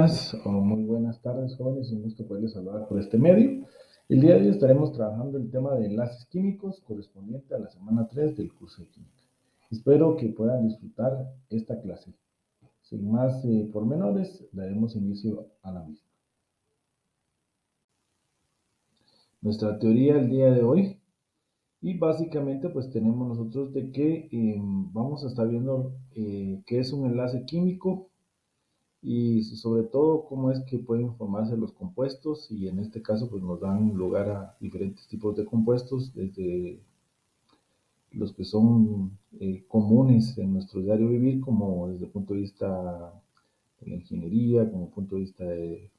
días o muy buenas tardes, jóvenes. Un gusto poderles saludar por este medio. El día de hoy estaremos trabajando el tema de enlaces químicos correspondiente a la semana 3 del curso de química. Espero que puedan disfrutar esta clase. Sin más pormenores, daremos inicio a la misma. Nuestra teoría el día de hoy, y básicamente pues tenemos nosotros de que vamos a estar viendo qué es un enlace químico, y sobre todo cómo es que pueden formarse los compuestos, y en este caso pues nos dan lugar a diferentes tipos de compuestos, desde los que son comunes en nuestro diario vivir, como desde el punto de vista de la ingeniería, como punto de vista de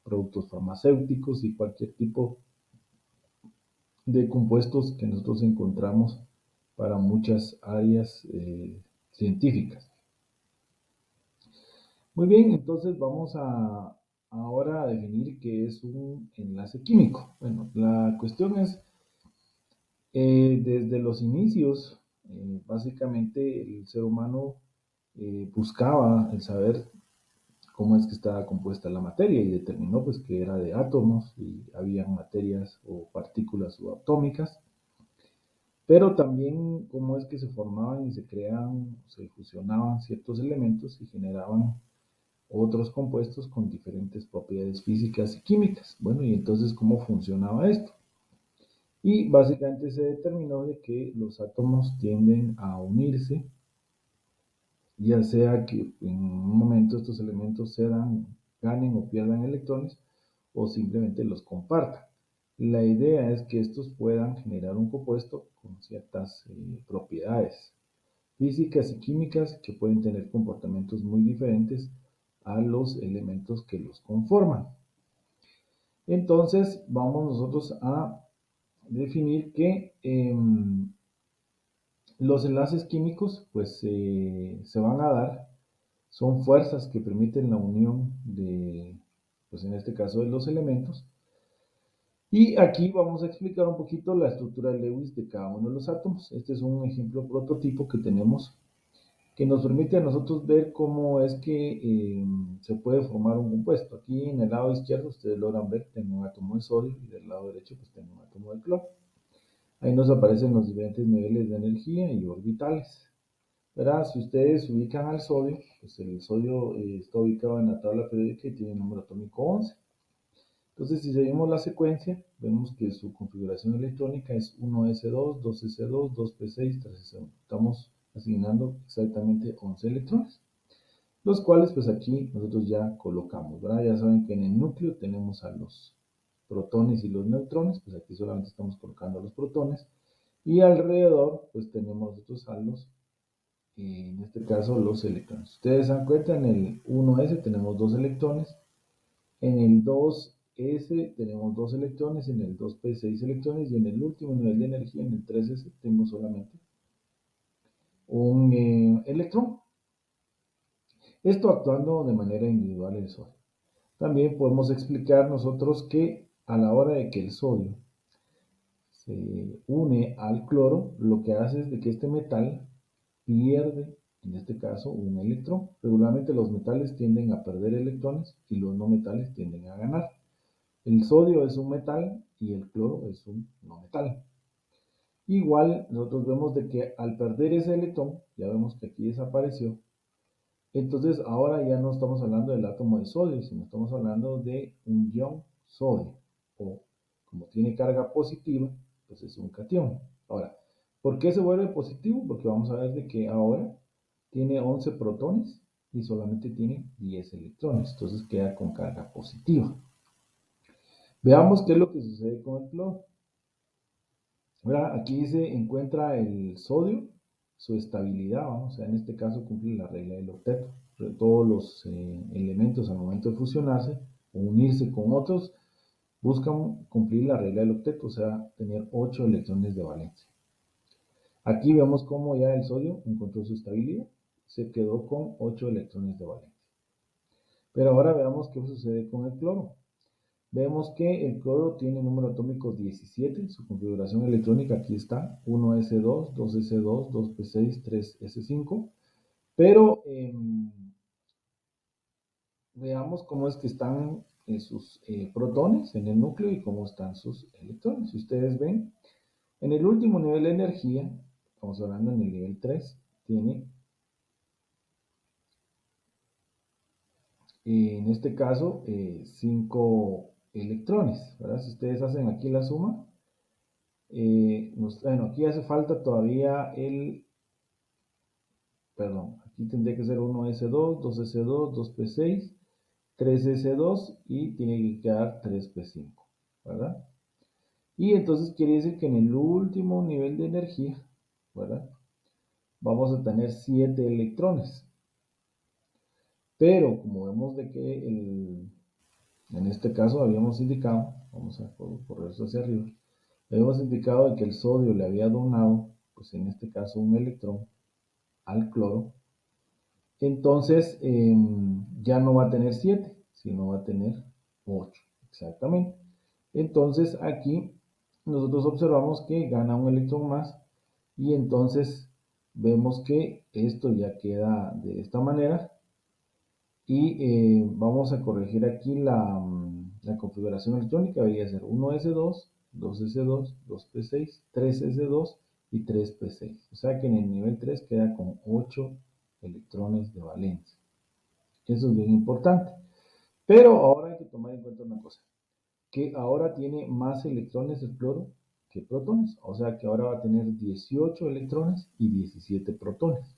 productos farmacéuticos y cualquier tipo de compuestos que nosotros encontramos para muchas áreas científicas. Muy bien, entonces vamos ahora a definir qué es un enlace químico. Bueno, la cuestión es, desde los inicios, básicamente el ser humano buscaba el saber cómo es que estaba compuesta la materia, y determinó pues que era de átomos y había materias o partículas subatómicas, pero también cómo es que se formaban y se creaban, se fusionaban ciertos elementos y generaban otros compuestos con diferentes propiedades físicas y químicas. Bueno, y entonces, ¿cómo funcionaba esto? Y básicamente se determinó de que los átomos tienden a unirse, ya sea que en un momento estos elementos ganen o pierdan electrones, o simplemente los compartan. La idea es que estos puedan generar un compuesto con ciertas propiedades físicas y químicas que pueden tener comportamientos muy diferentes a los elementos que los conforman. Entonces vamos nosotros a definir que los enlaces químicos pues se van a dar, son fuerzas que permiten la unión de, pues en este caso, de los elementos. Y aquí vamos a explicar un poquito la estructura de Lewis de cada uno de los átomos. Este es un ejemplo prototipo que tenemos, que nos permite a nosotros ver cómo es que se puede formar un compuesto. Aquí en el lado izquierdo ustedes logran ver, tengo un átomo de sodio, y del lado derecho pues tengo un átomo de cloro. Ahí nos aparecen los diferentes niveles de energía y orbitales. ¿Verdad? Si ustedes ubican al sodio, pues el sodio está ubicado en la tabla periódica y tiene el número atómico 11. Entonces, si seguimos la secuencia, vemos que su configuración electrónica es 1s2, 2s2, 2p6, 3s1. Estamos asignando exactamente 11 electrones, los cuales pues aquí nosotros ya colocamos, ¿verdad? Ya saben que en el núcleo tenemos a los protones y los neutrones, pues aquí solamente estamos colocando los protones, y alrededor pues tenemos nosotros a los, en este caso, los electrones. Ustedes se dan cuenta, en el 1s tenemos 2 electrones, en el 2s tenemos 2 electrones, en el 2p 6 electrones, y en el último nivel de energía, en el 3s, tengo solamente un electrón. Esto actuando de manera individual el sodio. También podemos explicar nosotros que a la hora de que el sodio se une al cloro, lo que hace es de que este metal pierde, en este caso, un electrón. Regularmente los metales tienden a perder electrones y los no metales tienden a ganar. El sodio es un metal y el cloro es un no metal. Igual nosotros vemos de que al perder ese electrón, ya vemos que aquí desapareció, entonces ahora ya no estamos hablando del átomo de sodio, sino estamos hablando de un ion sodio, o como tiene carga positiva, pues es un catión. Ahora, ¿por qué se vuelve positivo? Porque vamos a ver de que ahora tiene 11 protones y solamente tiene 10 electrones, entonces queda con carga positiva. Veamos qué es lo que sucede con el cloro. Ahora, aquí se encuentra el sodio, su estabilidad, ¿no? O sea, en este caso cumple la regla del octeto. Todos los elementos al momento de fusionarse o unirse con otros buscan cumplir la regla del octeto, o sea, tener 8 electrones de valencia. Aquí vemos cómo ya el sodio encontró su estabilidad, se quedó con 8 electrones de valencia. Pero ahora veamos qué sucede con el cloro. Vemos que el cloro tiene número atómico 17, su configuración electrónica aquí está, 1s2, 2s2, 2p6, 3s5, pero veamos cómo es que están sus protones en el núcleo y cómo están sus electrones. Si ustedes ven, en el último nivel de energía, estamos hablando en el nivel 3, tiene, en este caso, 5 electrones, ¿verdad? Si ustedes hacen aquí la suma, bueno, aquí hace falta todavía perdón, aquí tendría que ser 1s2, 2s2, 2p6, 3s2 y tiene que quedar 3p5, ¿verdad? Y entonces quiere decir que en el último nivel de energía, ¿verdad? Vamos a tener 7 electrones. Pero como vemos de que en este caso habíamos indicado, vamos a correr esto hacia arriba, habíamos indicado de que el sodio le había donado, pues en este caso un electrón al cloro, entonces ya no va a tener 7, sino va a tener 8, exactamente. Entonces aquí nosotros observamos que gana un electrón más y entonces vemos que esto ya queda de esta manera y vamos a corregir aquí la configuración electrónica, debería ser 1s2, 2s2, 2p6, 3s2 y 3p6. O sea que en el nivel 3 queda con 8 electrones de valencia. Eso es bien importante. Pero ahora hay que tomar en cuenta una cosa, que ahora tiene más electrones el cloro que protones. O sea que ahora va a tener 18 electrones y 17 protones.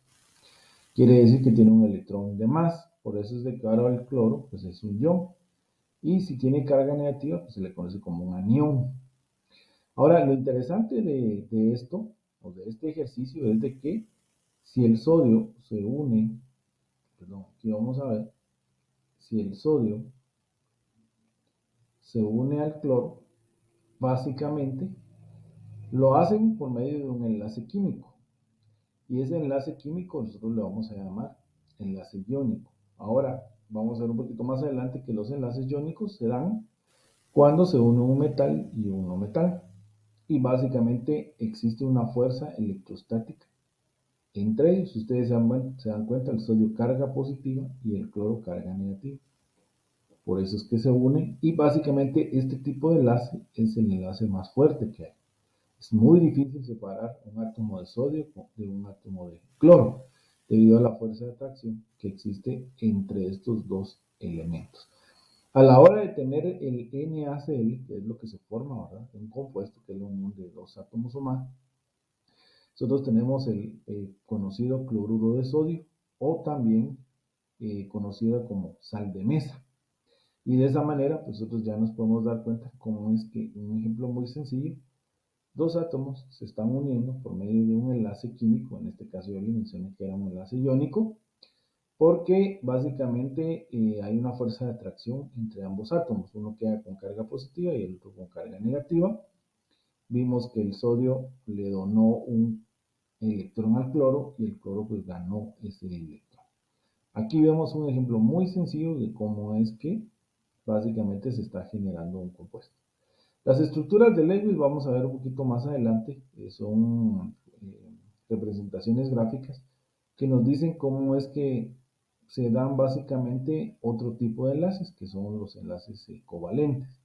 Quiere decir que tiene un electrón de más. Por eso es de que ahora el cloro pues es un ion. Y si tiene carga negativa, pues se le conoce como un anión. Ahora, lo interesante de esto, o de este ejercicio, es de que si el sodio se une, perdón, aquí vamos a ver, si el sodio se une al cloro, básicamente lo hacen por medio de un enlace químico. Y ese enlace químico nosotros le vamos a llamar enlace iónico. Ahora, vamos a ver un poquito más adelante que los enlaces iónicos se dan cuando se une un metal y un no metal. Y básicamente existe una fuerza electrostática entre ellos. Si ustedes se dan cuenta, el sodio carga positiva y el cloro carga negativa. Por eso es que se unen y básicamente este tipo de enlace es el enlace más fuerte que hay. Es muy difícil separar un átomo de sodio de un átomo de cloro debido a la fuerza de atracción que existe entre estos dos elementos. A la hora de tener el NaCl, que es lo que se forma, ¿verdad? Un compuesto que es la unión de dos átomos o más, nosotros tenemos el conocido cloruro de sodio o también conocido como sal de mesa. Y de esa manera, pues nosotros ya nos podemos dar cuenta cómo es que, un ejemplo muy sencillo, dos átomos se están uniendo por medio de un enlace químico, en este caso yo le mencioné que era un enlace iónico, porque básicamente hay una fuerza de atracción entre ambos átomos, uno queda con carga positiva y el otro con carga negativa. Vimos que el sodio le donó un electrón al cloro y el cloro pues ganó ese electrón. Aquí vemos un ejemplo muy sencillo de cómo es que básicamente se está generando un compuesto. Las estructuras de Lewis vamos a ver un poquito más adelante, son representaciones gráficas que nos dicen cómo es que se dan básicamente otro tipo de enlaces, que son los enlaces covalentes.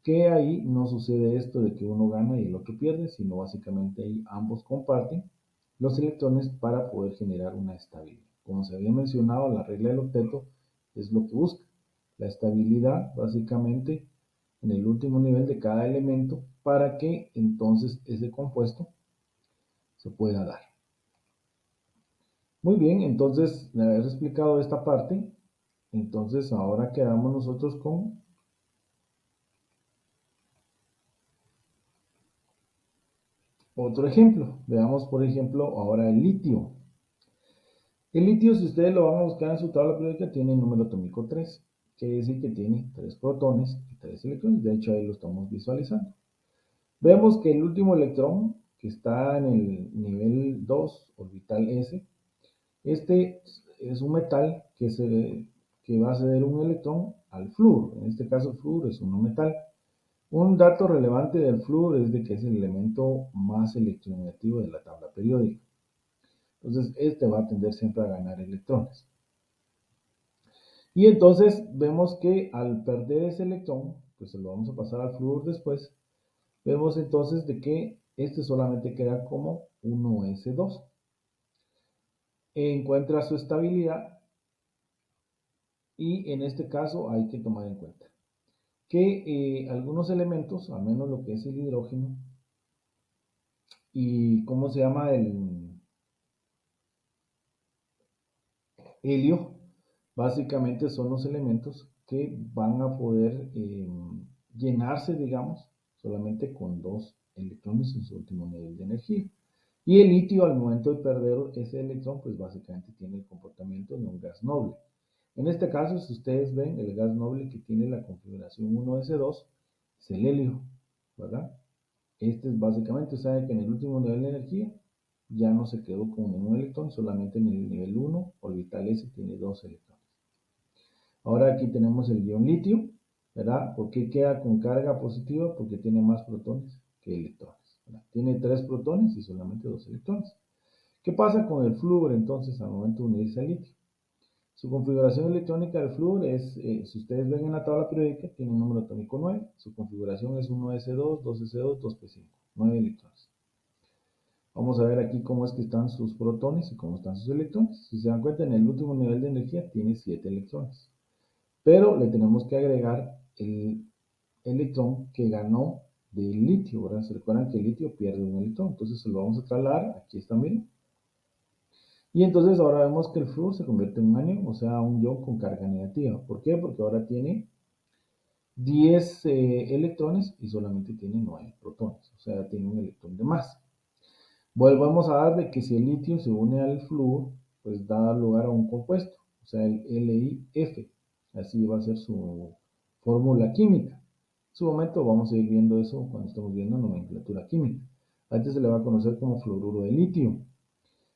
Que ahí no sucede esto de que uno gana y el otro pierde, sino básicamente ahí ambos comparten los electrones para poder generar una estabilidad. Como se había mencionado, la regla del octeto es lo que busca, la estabilidad básicamente en el último nivel de cada elemento para que entonces ese compuesto se pueda dar. Muy bien, entonces de haber explicado esta parte, entonces ahora quedamos nosotros con otro ejemplo. Veamos por ejemplo ahora el litio. El litio, si ustedes lo van a buscar en su tabla periódica, tiene el número atómico 3. Quiere decir que tiene 3 protones y 3 electrones. De hecho, ahí lo estamos visualizando. Vemos que el último electrón, que está en el nivel 2, orbital S, este es un metal que va a ceder un electrón al flúor. En este caso, el flúor es un no metal. Un dato relevante del flúor es de que es el elemento más electronegativo de la tabla periódica. Entonces, este va a tender siempre a ganar electrones. Y entonces vemos que al perder ese electrón, pues se lo vamos a pasar al flúor después, vemos entonces de que este solamente queda como 1s2. Encuentra su estabilidad y en este caso hay que tomar en cuenta que algunos elementos, al menos lo que es el hidrógeno y cómo se llama el helio, básicamente son los elementos que van a poder llenarse, digamos, solamente con dos electrones en su último nivel de energía. Y el litio, al momento de perder ese electrón, pues básicamente tiene el comportamiento de un gas noble. En este caso, si ustedes ven, el gas noble que tiene la configuración 1s2 es el helio, ¿verdad? Este es básicamente, sabe que en el último nivel de energía ya no se quedó con ningún electrón, solamente en el nivel 1, orbital S tiene dos electrones. Ahora aquí tenemos el ion litio, ¿verdad? ¿Por qué queda con carga positiva? Porque tiene más protones que electrones, ¿verdad? Tiene 3 protones y solamente 2 electrones. ¿Qué pasa con el flúor entonces al momento de unirse al litio? Su configuración electrónica del flúor es, si ustedes ven en la tabla periódica, tiene un número atómico 9. Su configuración es 1s2, 2s2, 2p5, 9 electrones. Vamos a ver aquí cómo es que están sus protones y cómo están sus electrones. Si se dan cuenta, en el último nivel de energía tiene 7 electrones. Pero le tenemos que agregar el electrón que ganó del litio, ¿verdad? Se recuerdan que el litio pierde un electrón, entonces se lo vamos a trasladar, aquí está, miren. Y entonces ahora vemos que el flúor se convierte en un anión, o sea, un ion con carga negativa. ¿Por qué? Porque ahora tiene 10 electrones y solamente tiene 9 protones, o sea, tiene un electrón de más. Volvamos a dar de que si el litio se une al flúor, pues da lugar a un compuesto, o sea, el LiF. Así va a ser su fórmula química. En su momento vamos a ir viendo eso cuando estamos viendo nomenclatura química. Antes se le va a conocer como fluoruro de litio.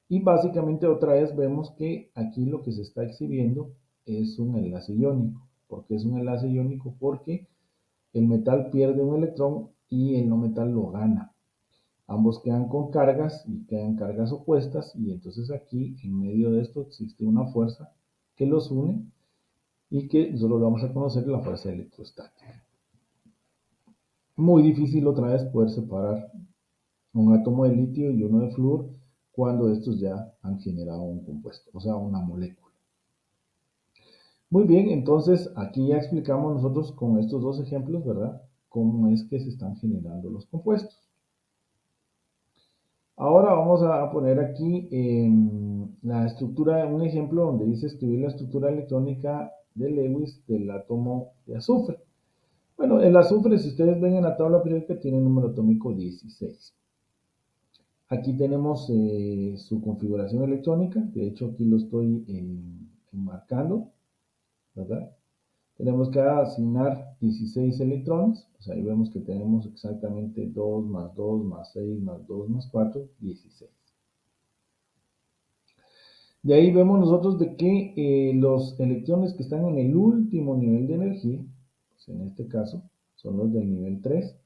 Y básicamente otra vez vemos que aquí lo que se está exhibiendo es un enlace iónico. ¿Por qué es un enlace iónico? Porque el metal pierde un electrón y el no metal lo gana. Ambos quedan con cargas y quedan cargas opuestas y entonces aquí en medio de esto existe una fuerza que los une y que nosotros vamos a conocer la fuerza electrostática. Muy difícil otra vez poder separar un átomo de litio y uno de flúor cuando estos ya han generado un compuesto, o sea, una molécula. Muy bien, entonces aquí ya explicamos nosotros con estos dos ejemplos, ¿verdad? Cómo es que se están generando los compuestos. Ahora vamos a poner aquí la estructura, un ejemplo donde dice escribir la estructura electrónica de Lewis del átomo de azufre. Bueno, el azufre, si ustedes ven en la tabla periódica, tiene un número atómico 16. Aquí tenemos su configuración electrónica, de hecho aquí lo estoy enmarcando, ¿verdad? Tenemos que asignar 16 electrones, pues ahí vemos que tenemos exactamente 2 más 2 más 6 más 2 más 4, 16. De ahí vemos nosotros de que los electrones que están en el último nivel de energía, pues en este caso son los del nivel 3,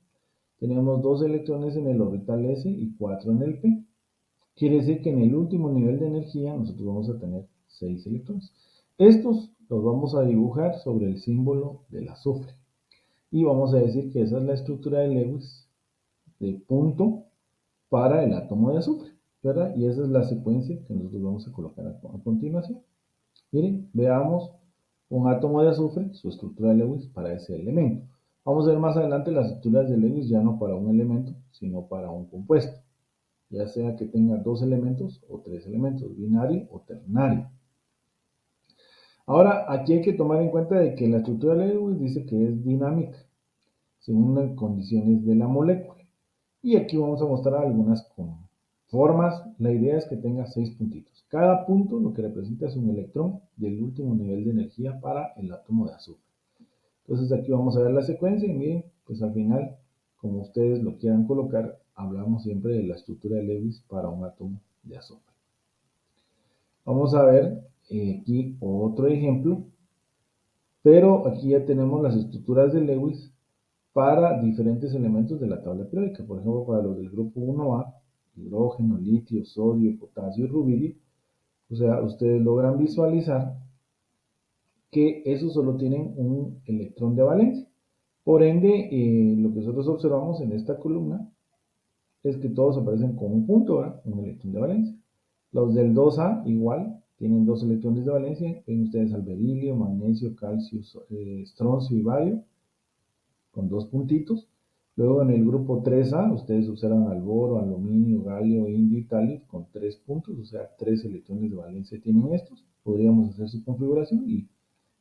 tenemos 2 electrones en el orbital S y 4 en el P. Quiere decir que en el último nivel de energía nosotros vamos a tener 6 electrones. Estos los vamos a dibujar sobre el símbolo del azufre. Y vamos a decir que esa es la estructura de Lewis de punto para el átomo de azufre, ¿verdad? Y esa es la secuencia que nosotros vamos a colocar a continuación. Miren, veamos un átomo de azufre, su estructura de Lewis para ese elemento. Vamos a ver más adelante las estructuras de Lewis ya no para un elemento, sino para un compuesto, ya sea que tenga 2 elementos o 3 elementos, binario o ternario. Ahora, aquí hay que tomar en cuenta de que la estructura de Lewis dice que es dinámica, según las condiciones de la molécula. Y aquí vamos a mostrar algunas formas. La idea es que tenga 6 puntitos. Cada punto lo que representa es un electrón del último nivel de energía para el átomo de azufre. Entonces aquí vamos a ver la secuencia y miren, pues al final, como ustedes lo quieran colocar, hablamos siempre de la estructura de Lewis para un átomo de azufre. Vamos a ver aquí otro ejemplo, pero aquí ya tenemos las estructuras de Lewis para diferentes elementos de la tabla periódica. Por ejemplo, para los del grupo 1A, hidrógeno, litio, sodio, potasio y rubidio. O sea, ustedes logran visualizar que esos solo tienen un electrón de valencia. Por ende, lo que nosotros observamos en esta columna es que todos aparecen con un punto, ¿verdad? Un electrón de valencia. Los del 2A igual, tienen dos electrones de valencia. Ven ustedes al berilio, magnesio, calcio, estroncio y bario, con dos puntitos. Luego en el grupo 3A, ustedes observan al boro, aluminio, galio, indio y talio con 3 puntos, o sea, 3 electrones de valencia tienen estos. Podríamos hacer su configuración y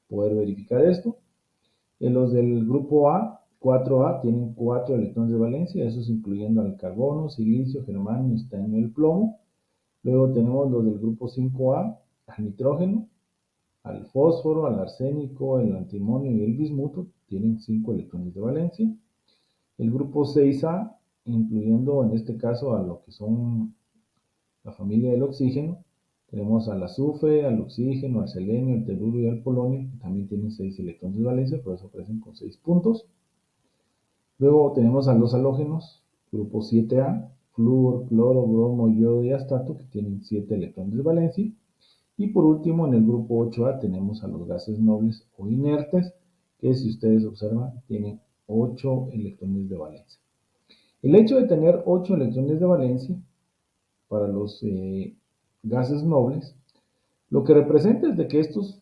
poder verificar esto. En los del grupo A, 4A, tienen 4 electrones de valencia, esos incluyendo al carbono, silicio, germanio, estaño y el plomo. Luego tenemos los del grupo 5A, al nitrógeno, al fósforo, al arsénico, el antimonio y el bismuto, tienen 5 electrones de valencia. El grupo 6A, incluyendo en este caso a lo que son la familia del oxígeno, tenemos al azufre, al oxígeno, al selenio, al teluro y al polonio, que también tienen 6 electrones de valencia, por eso aparecen con 6 puntos. Luego tenemos a los halógenos, grupo 7A, flúor, cloro, bromo, yodo y astato, que tienen 7 electrones de valencia. Y por último, en el grupo 8A tenemos a los gases nobles o inertes, que si ustedes observan, tienen 8 electrones de valencia. El hecho de tener 8 electrones de valencia para los gases nobles, lo que representa es de que estos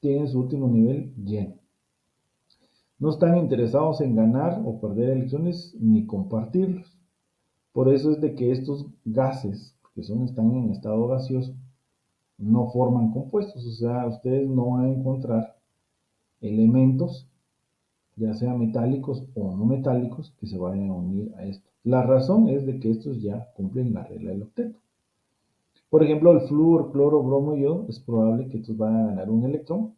tienen su último nivel lleno. No están interesados en ganar o perder electrones ni compartirlos. Por eso es de que estos gases, que están en estado gaseoso, no forman compuestos. O sea, ustedes no van a encontrar elementos, ya sean metálicos o no metálicos, que se vayan a unir a esto. La razón es de que estos ya cumplen la regla del octeto. Por ejemplo, el flúor, cloro, bromo y yodo, es probable que estos vayan a ganar un electrón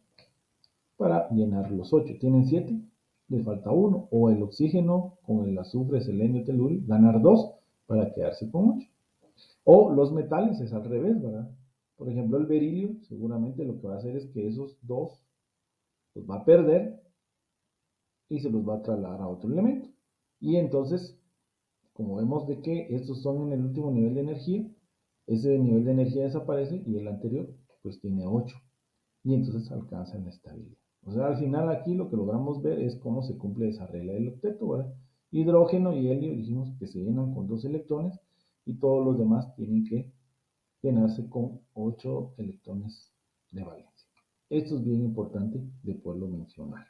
para llenar los 8. Tienen 7, les falta 1. O el oxígeno con el azufre, selenio, telurio, ganar 2 para quedarse con 8. O los metales es al revés, ¿verdad? Por ejemplo, el berilio seguramente lo que va a hacer es que esos 2 los va a perder y se los va a trasladar a otro elemento. Y entonces, como vemos de que estos son en el último nivel de energía, ese nivel de energía desaparece y el anterior pues tiene 8. Y entonces alcanzan la estabilidad. O sea, al final aquí lo que logramos ver es cómo se cumple esa regla del octeto, ¿verdad? Hidrógeno y helio dijimos que se llenan con 2 electrones y todos los demás tienen que llenarse con 8 electrones de valencia. Esto es bien importante de poderlo mencionar.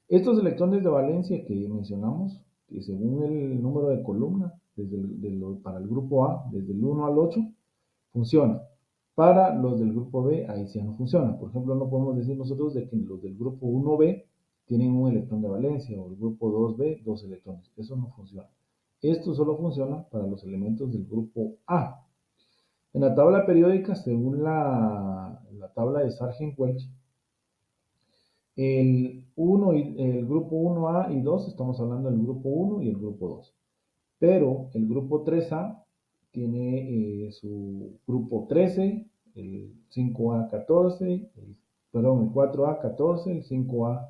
Estos electrones de valencia que mencionamos, que según el número de columna, para el grupo A, desde el 1 al 8, funcionan. Para los del grupo B, ahí sí no funciona. Por ejemplo, no podemos decir nosotros de que los del grupo 1B tienen un electrón de valencia o el grupo 2B, 2 electrones. Eso no funciona. Esto solo funciona para los elementos del grupo A. En la tabla periódica, según la tabla de Sargent-Welch, el grupo 1A y 2, estamos hablando del grupo 1 y el grupo 2. Pero el grupo 3A tiene su grupo 13, el 5A14, perdón, el 4A14, el 5A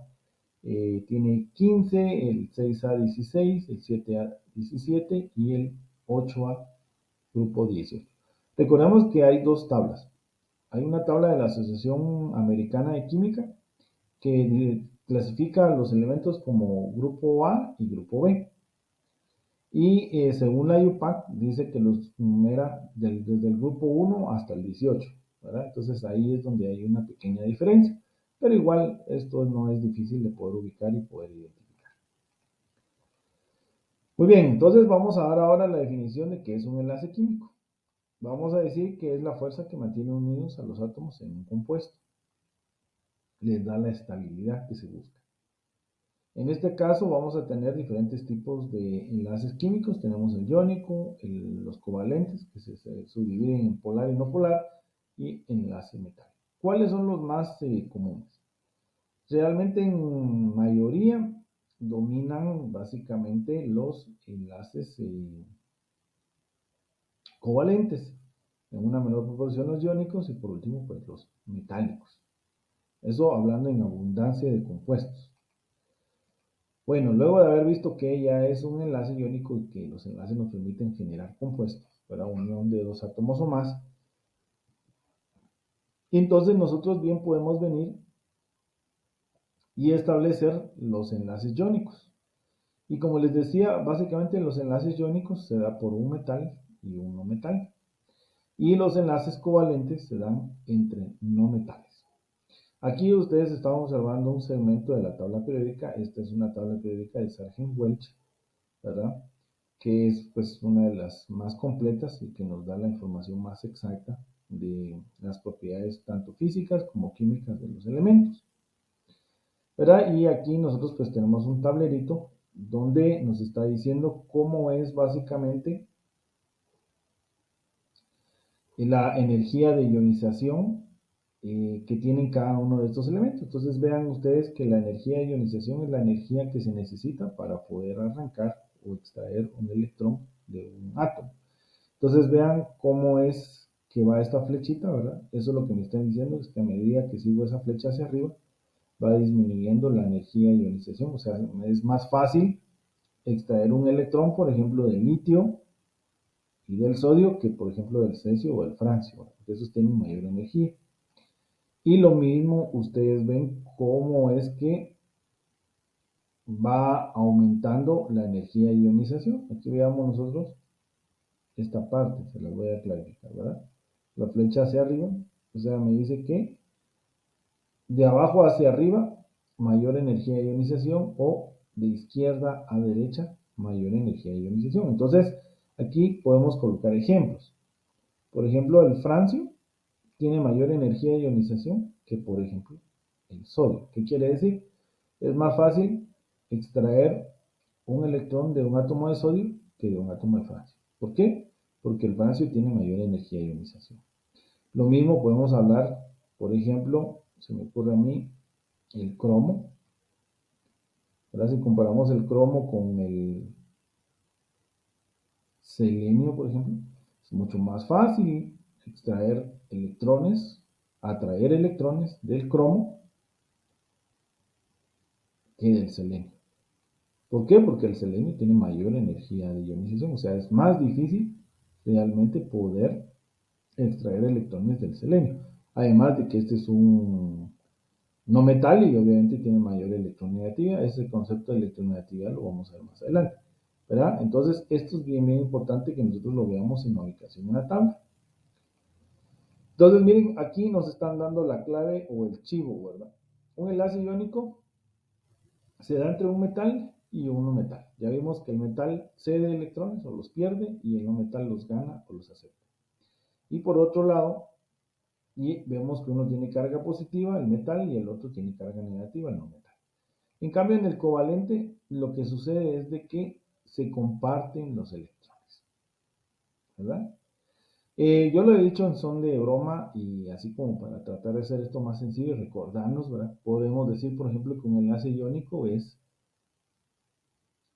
tiene 15, el 6A16, el 7A17 y el 8A grupo 18. Recordemos que hay dos tablas. Hay una tabla de la Asociación Americana de Química que clasifica los elementos como grupo A y grupo B. Y según la IUPAC dice que los numera desde el grupo 1 hasta el 18, ¿verdad? Entonces ahí es donde hay una pequeña diferencia, pero igual esto no es difícil de poder ubicar y poder identificar. Muy bien, entonces vamos a dar ahora la definición de qué es un enlace químico. Vamos a decir que es la fuerza que mantiene unidos a los átomos en un compuesto. Les da la estabilidad que se busca. En este caso vamos a tener diferentes tipos de enlaces químicos. Tenemos el iónico, los covalentes, que se subdividen en polar y no polar, y enlace metálico. ¿Cuáles son los más comunes? Realmente en mayoría dominan básicamente los enlaces covalentes, en una menor proporción los iónicos y por último pues los metálicos. Eso hablando en abundancia de compuestos. Bueno, luego de haber visto que ya es un enlace iónico y que los enlaces nos permiten generar compuestos, para unión de dos átomos o más, entonces nosotros bien podemos venir y establecer los enlaces iónicos. Y como les decía, básicamente los enlaces iónicos se da por un metal y un no metal. Y los enlaces covalentes se dan entre no metales. Aquí ustedes están observando un segmento de la tabla periódica. Esta es una tabla periódica de Sargent-Welch, ¿verdad? Que es pues una de las más completas y que nos da la información más exacta de las propiedades tanto físicas como químicas de los elementos, ¿verdad? Y aquí nosotros pues tenemos un tablerito donde nos está diciendo cómo es básicamente la energía de ionización que tienen cada uno de estos elementos. Entonces vean ustedes que la energía de ionización es la energía que se necesita para poder arrancar o extraer un electrón de un átomo. Entonces vean cómo es que va esta flechita, ¿verdad? Eso es lo que me están diciendo, es que a medida que sigo esa flecha hacia arriba, va disminuyendo la energía de ionización. O sea, es más fácil extraer un electrón, por ejemplo, del litio y del sodio que, por ejemplo, del cesio o del francio, ¿verdad? Porque esos tienen mayor energía. Y lo mismo, ustedes ven cómo es que va aumentando la energía de ionización. Aquí veamos nosotros esta parte, se las voy a clarificar, ¿verdad? La flecha hacia arriba, o sea, me dice que de abajo hacia arriba, mayor energía de ionización, o de izquierda a derecha, mayor energía de ionización. Entonces, aquí podemos colocar ejemplos. Por ejemplo, el francio tiene mayor energía de ionización que, por ejemplo, el sodio. ¿Qué quiere decir? Es más fácil extraer un electrón de un átomo de sodio que de un átomo de francio. ¿Por qué? Porque el francio tiene mayor energía de ionización. Lo mismo podemos hablar, por ejemplo, se me ocurre a mí, el cromo. Ahora si comparamos el cromo con el selenio, por ejemplo, es mucho más fácil extraer electrones, atraer electrones del cromo que del selenio. ¿Por qué? Porque el selenio tiene mayor energía de ionización, o sea, es más difícil realmente poder extraer electrones del selenio. Además de que este es un no metal y obviamente tiene mayor electronegatividad. Ese concepto de electronegatividad lo vamos a ver más adelante, ¿verdad? Entonces, esto es bien, bien importante que nosotros lo veamos en la ubicación en la tabla. Entonces, miren, aquí nos están dando la clave o el chivo, ¿verdad? Un enlace iónico se da entre un metal y un no metal. Ya vimos que el metal cede electrones o los pierde y el no metal los gana o los acepta. Y por otro lado, y vemos que uno tiene carga positiva, el metal, y el otro tiene carga negativa, el no metal. En cambio, en el covalente, lo que sucede es de que se comparten los electrones, ¿verdad? Yo lo he dicho en son de broma y así como para tratar de hacer esto más sencillo y recordarnos, ¿verdad? Podemos decir, por ejemplo, que un enlace iónico es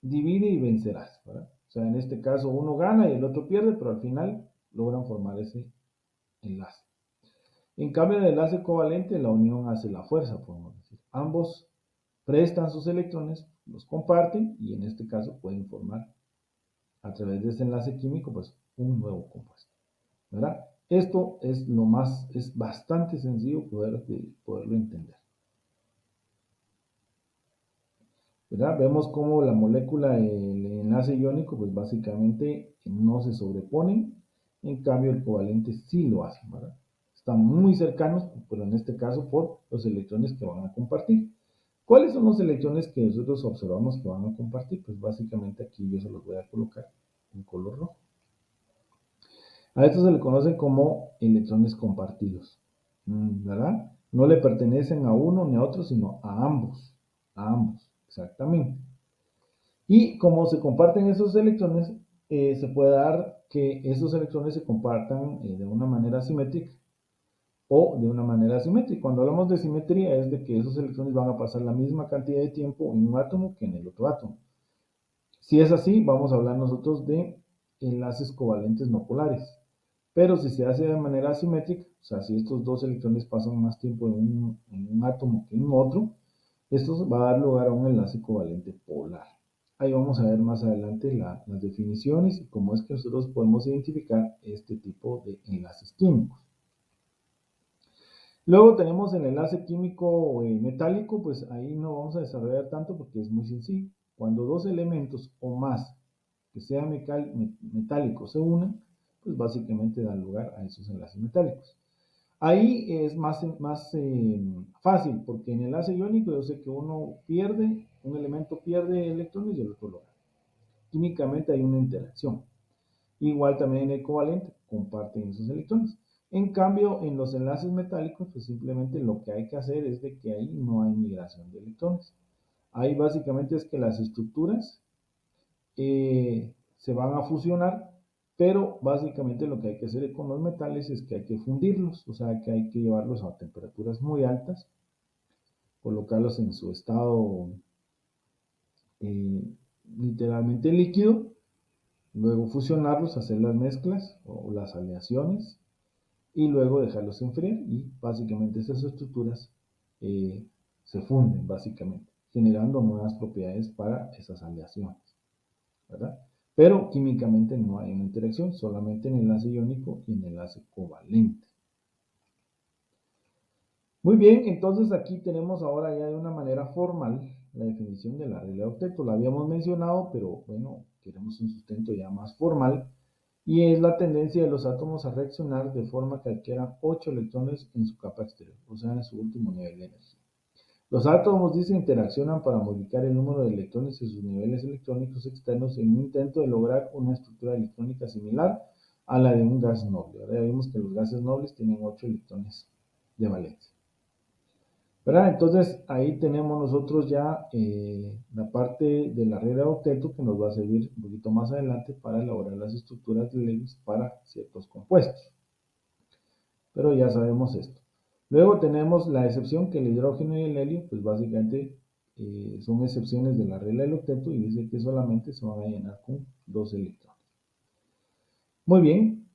divide y vencerás, ¿verdad? O sea, en este caso uno gana y el otro pierde, pero al final logran formar ese enlace. En cambio, en el enlace covalente, la unión hace la fuerza, podemos decir. Ambos prestan sus electrones, los comparten y en este caso pueden formar a través de ese enlace químico, pues un nuevo compuesto, ¿verdad? Esto es lo más, es bastante sencillo poderlo entender. ¿Verdad? Vemos cómo la molécula, el enlace iónico, pues básicamente no se sobreponen, en cambio el covalente sí lo hace, ¿verdad? Están muy cercanos, pero en este caso por los electrones que van a compartir. ¿Cuáles son los electrones que nosotros observamos que van a compartir? Pues básicamente aquí yo se los voy a colocar en color rojo. A estos se le conocen como electrones compartidos, ¿verdad? No le pertenecen a uno ni a otro, sino a ambos, exactamente. Y como se comparten esos electrones, se puede dar que esos electrones se compartan de una manera simétrica o de una manera asimétrica. Cuando hablamos de simetría es de que esos electrones van a pasar la misma cantidad de tiempo en un átomo que en el otro átomo. Si es así, vamos a hablar nosotros de enlaces covalentes no polares. Pero si se hace de manera asimétrica, o sea, si estos dos electrones pasan más tiempo en un átomo que en otro, esto va a dar lugar a un enlace covalente polar. Ahí vamos a ver más adelante las definiciones y cómo es que nosotros podemos identificar este tipo de enlaces químicos. Luego tenemos el enlace químico metálico, pues ahí no vamos a desarrollar tanto porque es muy sencillo. Cuando dos elementos o más que sean metálicos se unen, pues básicamente dan lugar a esos enlaces metálicos. Ahí es más fácil, porque en el enlace iónico yo sé que uno pierde, un elemento pierde electrones y el otro lo gana. Químicamente hay una interacción. Igual también en el covalente, comparten esos electrones. En cambio, en los enlaces metálicos, pues simplemente lo que hay que hacer es de que ahí no hay migración de electrones. Ahí básicamente es que las estructuras se van a fusionar, pero básicamente lo que hay que hacer con los metales es que hay que fundirlos, o sea que hay que llevarlos a temperaturas muy altas, colocarlos en su estado eh, literalmente líquido, luego fusionarlos, hacer las mezclas o las aleaciones y luego dejarlos enfriar y básicamente esas estructuras eh, se funden básicamente, generando nuevas propiedades para esas aleaciones, ¿verdad? Pero químicamente no hay una interacción, solamente en el enlace iónico y en el enlace covalente. Muy bien, entonces aquí tenemos ahora ya de una manera formal la definición de la regla de octeto. La habíamos mencionado, pero bueno, queremos un sustento ya más formal y es la tendencia de los átomos a reaccionar de forma que adquieran 8 electrones en su capa exterior, o sea, en su último nivel de energía. Los átomos, dice, interaccionan para modificar el número de electrones en sus niveles electrónicos externos en un intento de lograr una estructura electrónica similar a la de un gas noble. Ahora ya vimos que los gases nobles tienen 8 electrones de valencia. ¿Verdad? Entonces ahí tenemos nosotros ya la parte de la regla de octeto que nos va a servir un poquito más adelante para elaborar las estructuras de Lewis para ciertos compuestos. Pero ya sabemos esto. Luego tenemos la excepción que el hidrógeno y el helio, pues básicamente son excepciones de la regla del octeto y dice que solamente se van a llenar con 2 electrones. Muy bien,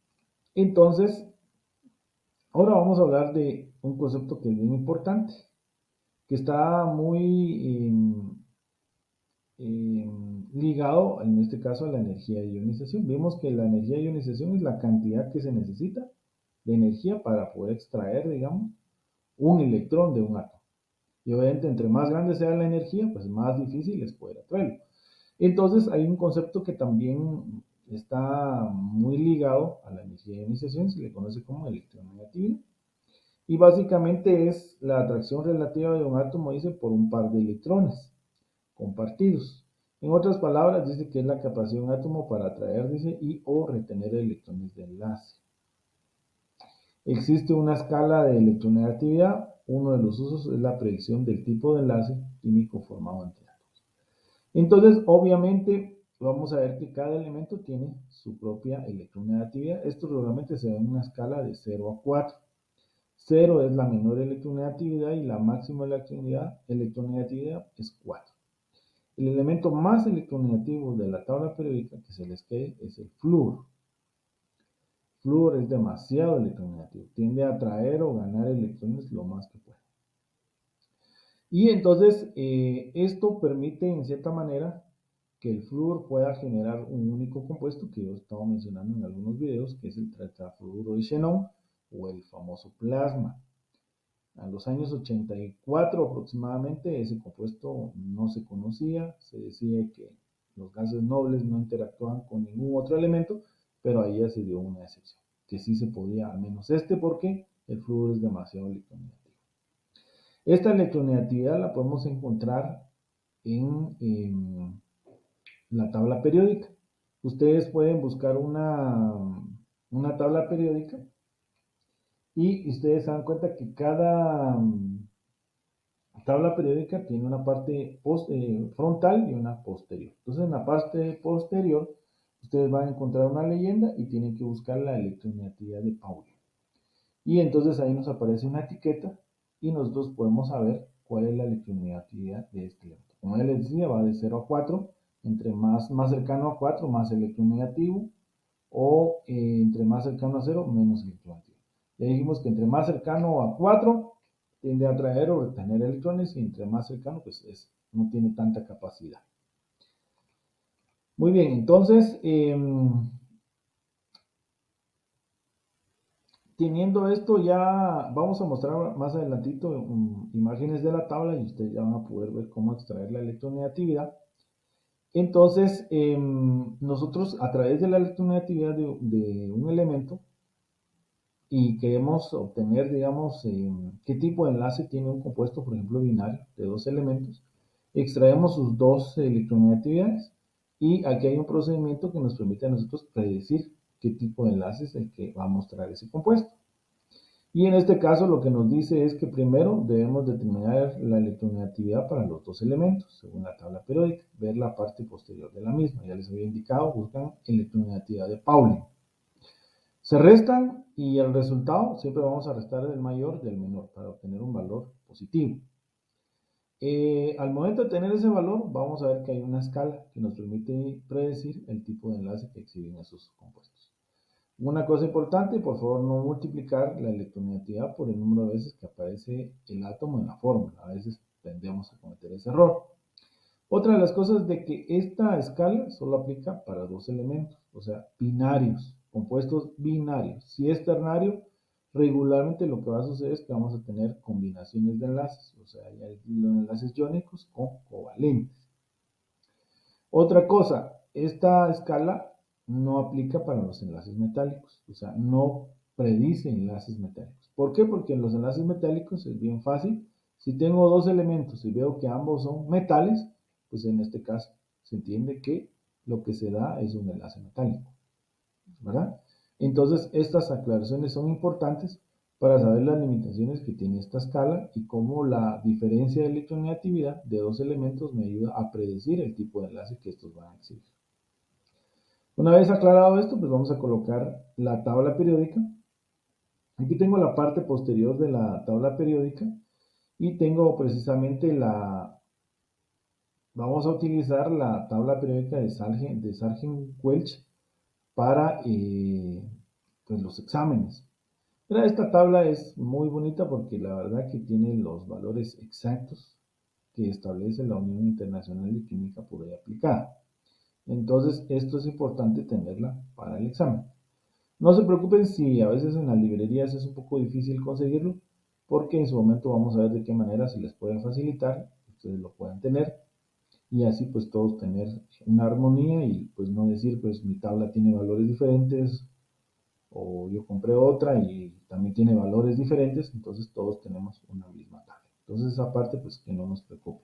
entonces ahora vamos a hablar de un concepto que es bien importante, que está muy ligado en este caso a la energía de ionización. Vemos que la energía de ionización es la cantidad que se necesita de energía para poder extraer, digamos, un electrón de un átomo. Y obviamente entre más grande sea la energía, pues más difícil es poder atraerlo. Entonces hay un concepto que también está muy ligado a la energía de ionización, se le conoce como electronegatividad. Y básicamente es la atracción relativa de un átomo, dice, por un par de electrones compartidos. En otras palabras, dice que es la capacidad de un átomo para atraer, dice, y o retener electrones de enlace. Existe una escala de electronegatividad. Uno de los usos es la predicción del tipo de enlace químico formado entre átomos. Entonces, obviamente, vamos a ver que cada elemento tiene su propia electronegatividad. Esto realmente se da en una escala de 0 a 4. 0 es la menor electronegatividad y la máxima electronegatividad es 4. El elemento más electronegativo de la tabla periódica que se les quede es el flúor. Flúor es demasiado electronegativo, tiende a atraer o ganar electrones lo más que pueda. Y entonces esto permite en cierta manera que el flúor pueda generar un único compuesto que yo estaba mencionando en algunos videos, que es el tetrafluoruro de xenón o el famoso plasma. A los años 84 aproximadamente ese compuesto no se conocía, se decía que los gases nobles no interactuaban con ningún otro elemento, pero ahí ya se dio una excepción, que sí se podía, al menos porque el flúor es demasiado electronegativo. Esta electronegatividad la podemos encontrar en la tabla periódica. Ustedes pueden buscar una tabla periódica y ustedes se dan cuenta que cada tabla periódica tiene una parte frontal y una posterior. Entonces, en la parte posterior, ustedes van a encontrar una leyenda y tienen que buscar la electronegatividad de Pauli. Y entonces ahí nos aparece una etiqueta y nosotros podemos saber cuál es la electronegatividad de este elemento. Como ya les decía, va de 0 a 4. Entre más cercano a 4, más electronegativo. O entre más cercano a 0, menos electronegativo. Ya dijimos que entre más cercano a 4, tiende a atraer o retener electrones y entre más cercano, pues no tiene tanta capacidad. Muy bien, entonces teniendo esto ya vamos a mostrar más adelantito imágenes de la tabla y ustedes ya van a poder ver cómo extraer la electronegatividad. Entonces, nosotros a través de la electronegatividad de un elemento y queremos obtener, digamos, qué tipo de enlace tiene un compuesto, por ejemplo, binario de dos elementos, extraemos sus dos electronegatividades y aquí hay un procedimiento que nos permite a nosotros predecir qué tipo de enlace es el que va a mostrar ese compuesto. Y en este caso lo que nos dice es que primero debemos determinar la electronegatividad para los dos elementos, según la tabla periódica, ver la parte posterior de la misma. Ya les había indicado, buscan electronegatividad de Pauling. Se restan y el resultado siempre vamos a restar del mayor del menor para obtener un valor positivo. Al momento de tener ese valor, vamos a ver que hay una escala que nos permite predecir el tipo de enlace que exhiben esos compuestos. Una cosa importante, por favor, no multiplicar la electronegatividad por el número de veces que aparece el átomo en la fórmula. A veces tendemos a cometer ese error. Otra de las cosas de que esta escala solo aplica para dos elementos, o sea, binarios, compuestos binarios. Si es ternario, regularmente lo que va a suceder es que vamos a tener combinaciones de enlaces, o sea, hay enlaces iónicos con covalentes. Otra cosa, esta escala no aplica para los enlaces metálicos, o sea, no predice enlaces metálicos. ¿Por qué? Porque en los enlaces metálicos es bien fácil. Si tengo dos elementos y veo que ambos son metales, pues en este caso se entiende que lo que se da es un enlace metálico, ¿verdad? Entonces, estas aclaraciones son importantes para saber las limitaciones que tiene esta escala y cómo la diferencia de electronegatividad de dos elementos me ayuda a predecir el tipo de enlace que estos van a exhibir. Una vez aclarado esto, pues vamos a colocar la tabla periódica. Aquí tengo la parte posterior de la tabla periódica y tengo precisamente vamos a utilizar la tabla periódica de Sargent-Welch para pues los exámenes. Pero esta tabla es muy bonita porque la verdad que tiene los valores exactos que establece la Unión Internacional de Química Pura y Aplicada. Entonces, esto es importante tenerla para el examen. No se preocupen si a veces en las librerías es un poco difícil conseguirlo, porque en su momento vamos a ver de qué manera se les puede facilitar, ustedes lo puedan tener y así pues todos tener una armonía y pues no decir pues mi tabla tiene valores diferentes o yo compré otra y también tiene valores diferentes, entonces todos tenemos una misma tabla. Entonces esa parte pues que no nos preocupe.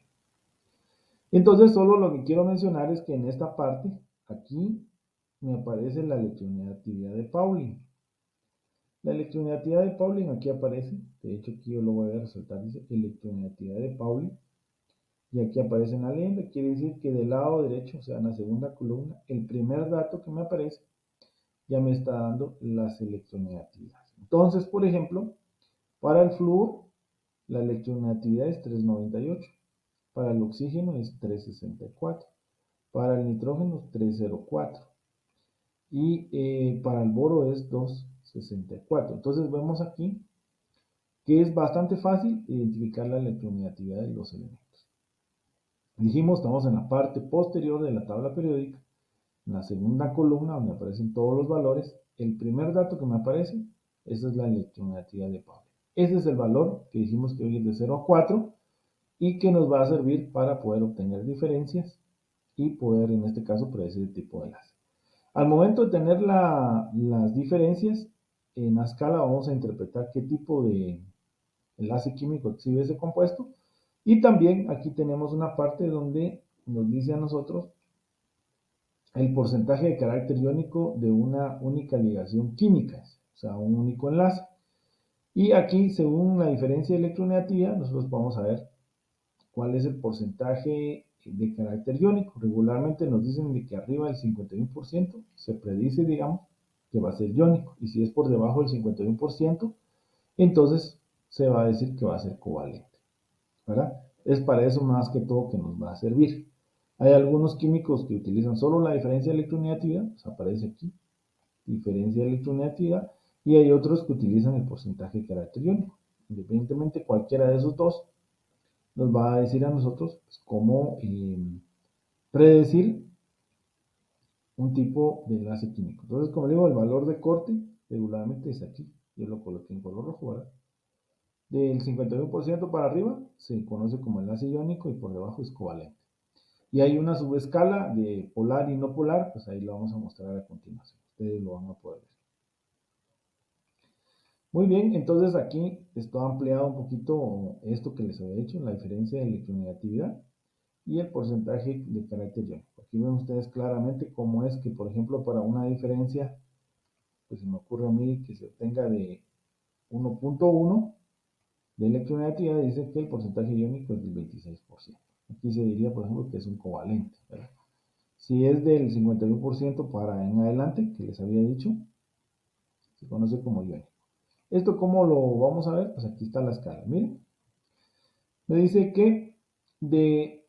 Entonces solo lo que quiero mencionar es que en esta parte, aquí me aparece la electronegatividad de Pauling. La electronegatividad de Pauling aquí aparece, de hecho aquí yo lo voy a resaltar, dice electronegatividad de Pauling, y aquí aparece en la leyenda, quiere decir que del lado derecho, o sea en la segunda columna, el primer dato que me aparece ya me está dando las electronegatividades. Entonces, por ejemplo, para el flúor, la electronegatividad es 398, para el oxígeno es 364, para el nitrógeno 304 y para el boro es 264. Entonces vemos aquí que es bastante fácil identificar la electronegatividad de los elementos. Dijimos, estamos en la parte posterior de la tabla periódica, en la segunda columna donde aparecen todos los valores. El primer dato que me aparece, esa es la electronegatividad de Pauling. Ese es el valor que dijimos que hoy es de 0 a 4 y que nos va a servir para poder obtener diferencias y poder, en este caso, predecir el tipo de enlace. Al momento de tener las diferencias, en la escala vamos a interpretar qué tipo de enlace químico exhibe ese compuesto. Y también aquí tenemos una parte donde nos dice a nosotros el porcentaje de carácter iónico de una única ligación química, o sea, un único enlace. Y aquí, según la diferencia de electronegatividad, nosotros vamos a ver cuál es el porcentaje de carácter iónico. Regularmente nos dicen de que arriba del 51% se predice, digamos, que va a ser iónico. Y si es por debajo del 51%, entonces se va a decir que va a ser covalente, ¿verdad? Es para eso más que todo que nos va a servir. Hay algunos químicos que utilizan solo la diferencia de electronegatividad, pues aparece aquí, diferencia de electronegatividad, y hay otros que utilizan el porcentaje de carácter iónico. Independientemente, cualquiera de esos dos nos va a decir a nosotros pues, cómo predecir un tipo de enlace químico. Entonces, como digo, el valor de corte regularmente es aquí, yo lo coloqué en color rojo, ¿verdad? Del 51% para arriba se conoce como enlace iónico y por debajo es covalente. Y hay una subescala de polar y no polar, pues ahí lo vamos a mostrar a continuación. Ustedes lo van a poder ver. Muy bien, entonces aquí está ampliado un poquito esto que les había dicho, la diferencia de electronegatividad y el porcentaje de carácter iónico. Aquí ven ustedes claramente cómo es que, por ejemplo, para una diferencia, pues se me ocurre a mí que se obtenga de 1.1 de electronegatividad, dice que el porcentaje iónico es del 26%. Aquí se diría, por ejemplo, que es un covalente, ¿verdad? Si es del 51% para en adelante, que les había dicho, se conoce como iónico. ¿Esto cómo lo vamos a ver? Pues aquí está la escala. Miren, me dice que de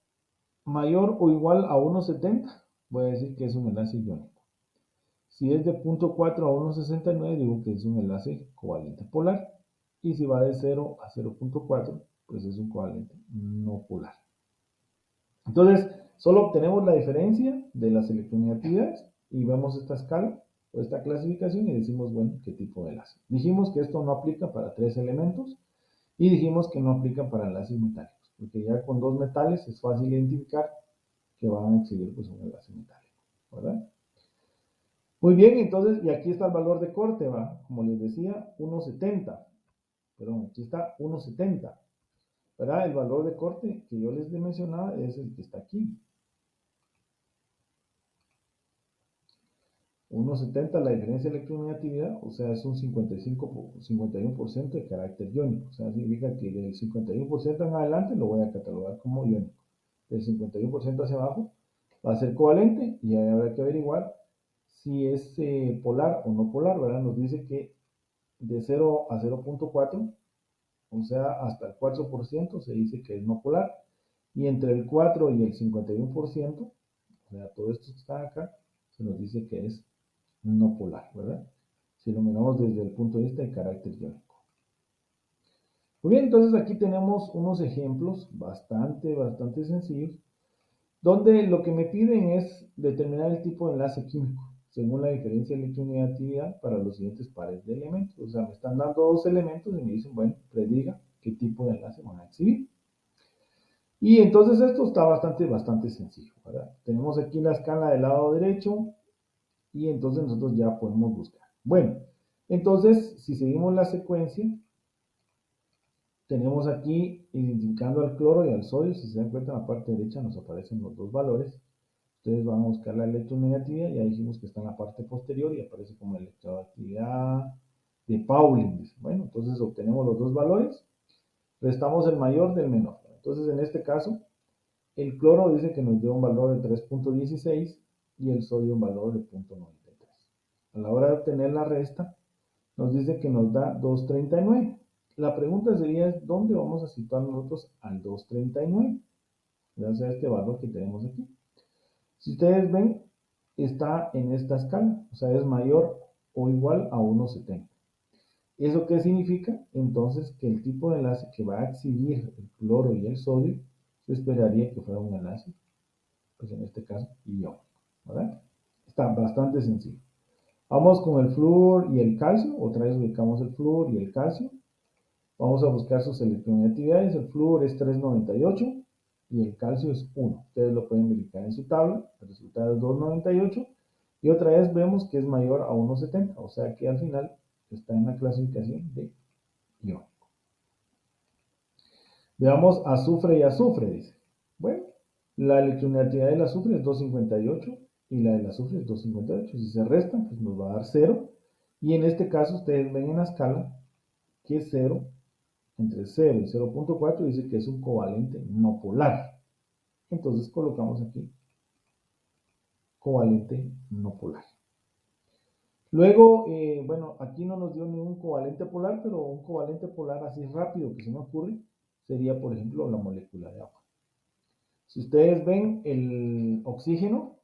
mayor o igual a 1.70, voy a decir que es un enlace iónico. Si es de 0.4 a 1.69, digo que es un enlace covalente polar. Y si va de 0 a 0.4, pues es un covalente no polar. Entonces, solo obtenemos la diferencia de las electronegatividades y vemos esta escala o esta clasificación y decimos, bueno, qué tipo de enlace. Dijimos que esto no aplica para 3 elementos y dijimos que no aplica para enlaces metálicos, porque ya con 2 metales es fácil identificar que van a exhibir pues, un enlace metálico, ¿verdad? Muy bien, entonces, y aquí está el valor de corte, ¿va? Como les decía, 1.70. Perdón, aquí está 1.70. ¿Verdad? El valor de corte que yo les mencionaba es el que está aquí. 1.70 la diferencia de electronegatividad, o sea, es un 51% de carácter iónico. O sea, significa que del 51% en adelante lo voy a catalogar como iónico. Del 51% hacia abajo va a ser covalente y ahí habrá que averiguar si es polar o no polar, ¿verdad? Nos dice que de 0 a 0.4, o sea, hasta el 4% se dice que es no polar, y entre el 4 y el 51%, o sea, todo esto que está acá, se nos dice que es no polar, ¿verdad? Si lo miramos desde el punto de vista de carácter iónico. Muy bien, entonces aquí tenemos unos ejemplos bastante sencillos, donde lo que me piden es determinar el tipo de enlace químico, según la diferencia de electronegatividad para los siguientes pares de elementos. O sea, me están dando dos elementos y me dicen, bueno, prediga qué tipo de enlace van a exhibir. Y entonces esto está bastante sencillo, ¿verdad? Tenemos aquí la escala del lado derecho y entonces nosotros ya podemos buscar. Bueno, entonces si seguimos la secuencia, tenemos aquí identificando al cloro y al sodio. Si se dan cuenta en la parte derecha nos aparecen los dos valores. Ustedes van a buscar la electronegatividad, ya dijimos que está en la parte posterior y aparece como electronegatividad de Pauling. Bueno, entonces obtenemos los dos valores, restamos el mayor del menor. Entonces en este caso, el cloro dice que nos dio un valor de 3.16 y el sodio un valor de 0.93. A la hora de obtener la resta, nos dice que nos da 2.39. La pregunta sería, ¿dónde vamos a situar nosotros al 2.39? Gracias a este valor que tenemos aquí. Si ustedes ven, está en esta escala, o sea, es mayor o igual a 1.70. ¿Eso qué significa? Entonces que el tipo de enlace que va a exhibir el cloro y el sodio, se esperaría que fuera un enlace, pues en este caso, iónico, ¿verdad? Está bastante sencillo. Vamos con el flúor y el calcio, otra vez ubicamos el flúor y el calcio. Vamos a buscar sus electronegatividades, el flúor es 3.98 y el calcio es 1. Ustedes lo pueden verificar en su tabla, el resultado es 2.98 y otra vez vemos que es mayor a 1.70, o sea que al final está en la clasificación de iónico. Veamos azufre y azufre, dice. Bueno, la electronegatividad del azufre es 2.58 y la del azufre es 2.58. Si se restan, pues nos va a dar 0. Y en este caso, ustedes ven en la escala que 0, entre 0 y 0.4, dice que es un covalente no polar. Entonces colocamos aquí covalente no polar. Luego, bueno, aquí no nos dio ningún covalente polar, pero un covalente polar así rápido que se me ocurre sería, por ejemplo, la molécula de agua. Si ustedes ven, el oxígeno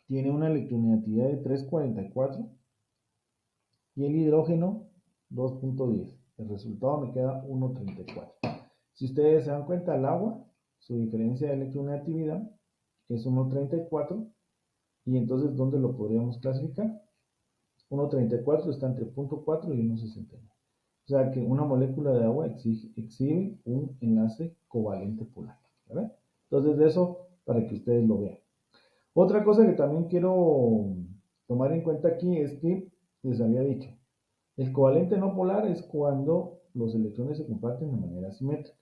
tiene una electronegatividad de 3.44 y el hidrógeno 2.10. El resultado me queda 1.34. Si ustedes se dan cuenta, el agua, su diferencia de electronegatividad es 1.34 y entonces, ¿dónde lo podríamos clasificar? 1,34 está entre 0,4 y 1,69. O sea que una molécula de agua exhibe un enlace covalente polar, ¿verdad? Entonces, de eso para que ustedes lo vean. Otra cosa que también quiero tomar en cuenta aquí es que les había dicho, el covalente no polar es cuando los electrones se comparten de manera simétrica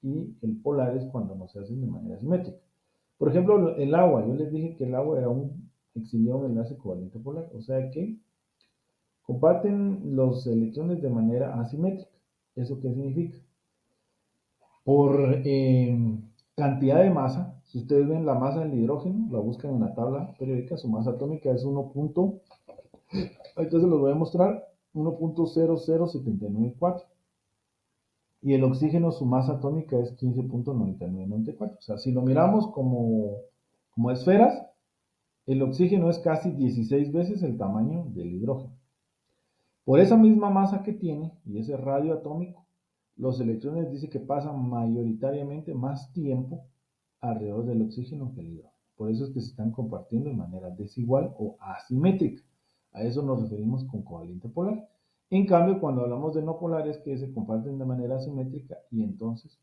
y el polar es cuando no se hacen de manera simétrica. Por ejemplo, el agua, yo les dije que el agua exhibía un enlace covalente polar, o sea que comparten los electrones de manera asimétrica. ¿Eso qué significa? Por cantidad de masa, si ustedes ven la masa del hidrógeno, la buscan en la tabla periódica, su masa atómica es 1. Entonces los voy a mostrar, 1,00794. Y el oxígeno, su masa atómica es 15,9994. O sea, si lo miramos como esferas, el oxígeno es casi 16 veces el tamaño del hidrógeno. Por esa misma masa que tiene y ese radio atómico, los electrones dice que pasan mayoritariamente más tiempo alrededor del oxígeno que el hidrógeno. Por eso es que se están compartiendo de manera desigual o asimétrica. A eso nos referimos con covalente polar. En cambio, cuando hablamos de no polar es que se comparten de manera asimétrica y entonces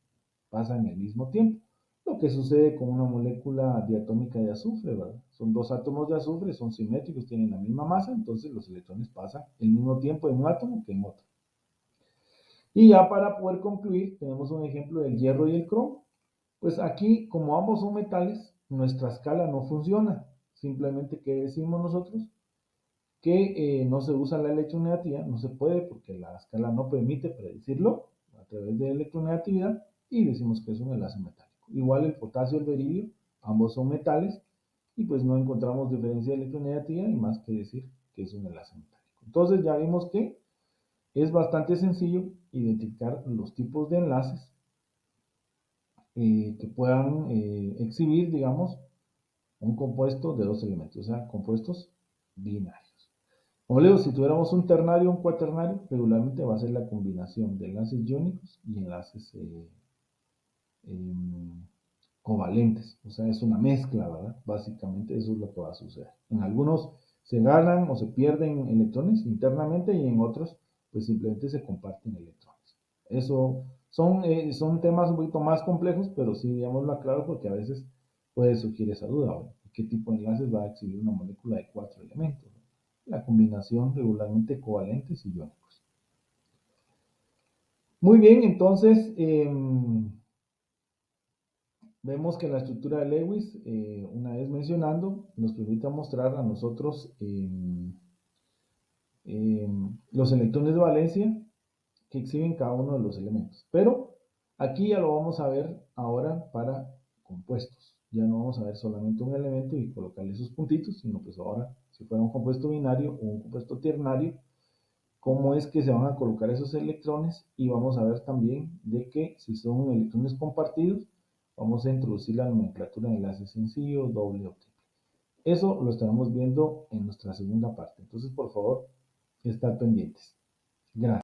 pasan el mismo tiempo. Lo que sucede con una molécula diatómica de azufre, ¿verdad? Son dos átomos de azufre, son simétricos, tienen la misma masa, entonces los electrones pasan el mismo tiempo en un átomo que en otro. Y ya para poder concluir, tenemos un ejemplo del hierro y el cromo. Pues aquí, como ambos son metales, nuestra escala no funciona. Simplemente, ¿qué decimos nosotros? Que no se usa la electronegatividad, no se puede porque la escala no permite predecirlo a través de electronegatividad y decimos que es un enlace metálico. Igual el potasio y el berilio, ambos son metales y pues no encontramos diferencia de electronegatividad y más que decir que es un enlace metálico. Entonces ya vimos que es bastante sencillo identificar los tipos de enlaces que puedan exhibir, digamos, un compuesto de dos elementos, o sea, compuestos binarios. Como le digo, si tuviéramos un ternario o un cuaternario, regularmente va a ser la combinación de enlaces iónicos y enlaces eh, covalentes. O sea, es una mezcla, ¿verdad? Básicamente eso es lo que va a suceder. En algunos se ganan o se pierden electrones internamente y en otros, pues simplemente se comparten electrones. Eso son temas un poquito más complejos, pero sí, digámoslo claro, porque a veces puede surgir esa duda, ¿verdad? ¿Qué tipo de enlaces va a exhibir una molécula de 4 elementos? La combinación regularmente covalentes y iónicos. Muy bien, entonces vemos que la estructura de Lewis, una vez mencionando, nos permite mostrar a nosotros los electrones de valencia que exhiben cada uno de los elementos. Pero aquí ya lo vamos a ver ahora para compuestos. Ya no vamos a ver solamente un elemento y colocarle sus puntitos, sino pues ahora si fuera un compuesto binario o un compuesto ternario, cómo es que se van a colocar esos electrones y vamos a ver también de que si son electrones compartidos, vamos a introducir la nomenclatura de enlace sencillo, doble o triple. Eso lo estaremos viendo en nuestra segunda parte. Entonces, por favor, estar pendientes. Gracias.